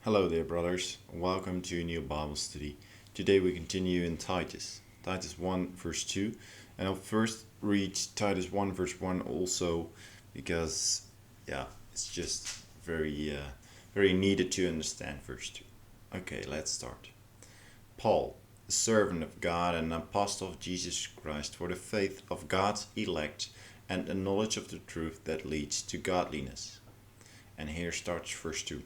Hello there, brothers. Welcome to a new Bible study. Today we continue in Titus 1 verse 2. And I'll first read Titus 1 verse 1 also because, it's just very needed to understand verse 2. Okay, let's start. Paul, a servant of God and an apostle of Jesus Christ, for the faith of God's elect and the knowledge of the truth that leads to godliness. And here starts verse 2.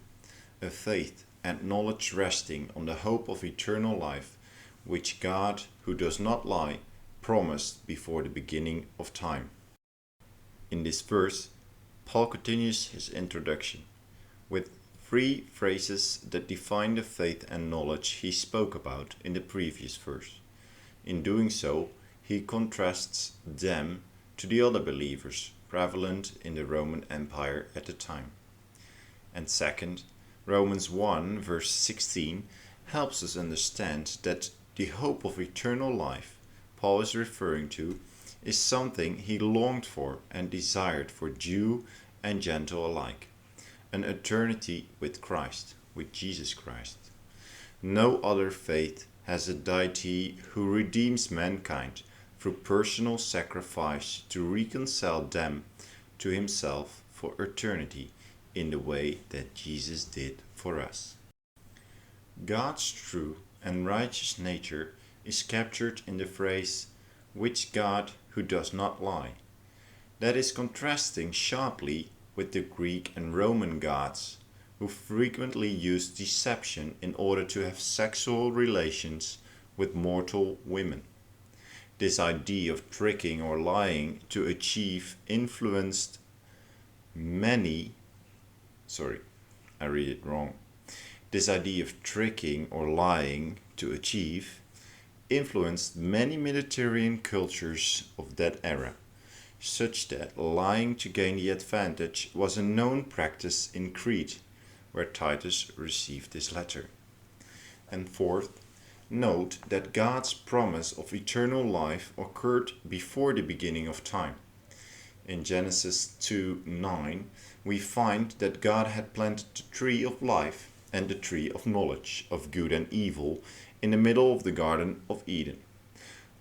A faith and knowledge resting on the hope of eternal life, which God, who does not lie, promised before the beginning of time. In this verse, Paul continues his introduction with three phrases that define the faith and knowledge he spoke about in the previous verse. In doing so, he contrasts them to the other believers prevalent in the Roman Empire at the time. And second, Romans 1 verse 16 helps us understand that the hope of eternal life Paul is referring to is something he longed for and desired for Jew and Gentile alike, an eternity with Christ, with Jesus Christ. No other faith has a deity who redeems mankind through personal sacrifice to reconcile them to himself for eternity in the way that Jesus did for us. God's true and righteous nature is captured in the phrase, which God who does not lie. That is contrasting sharply with the Greek and Roman gods, who frequently used deception in order to have sexual relations with mortal women. This idea of tricking or lying to achieve influenced many This idea of tricking or lying to achieve influenced many Mediterranean cultures of that era, such that lying to gain the advantage was a known practice in Crete, where Titus received this letter. And fourth, note that God's promise of eternal life occurred before the beginning of time. In Genesis 2:9, we find that God had planted the tree of life and the tree of knowledge of good and evil in the middle of the Garden of Eden.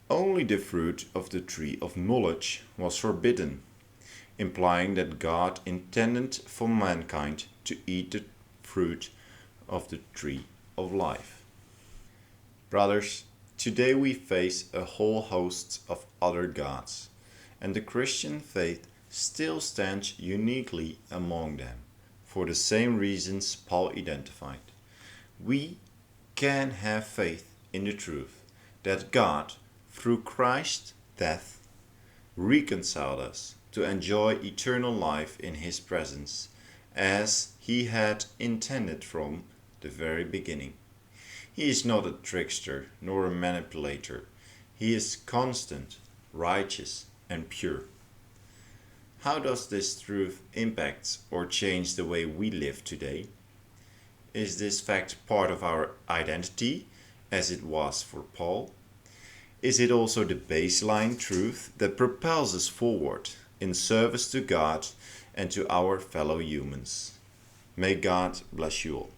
Only the fruit of the tree of knowledge was forbidden, implying that God intended for mankind to eat the fruit of the tree of life. Brothers, today we face a whole host of other gods, and the Christian faith still stands uniquely among them, for the same reasons Paul identified. We can have faith in the truth that God, through Christ's death, reconciled us to enjoy eternal life in His presence, as He had intended from the very beginning. He is not a trickster nor a manipulator. He is constant, righteous, and pure. How does this truth impact or change the way we live today? Is this fact part of our identity, as it was for Paul? Is it also the baseline truth that propels us forward in service to God and to our fellow humans? May God bless you all.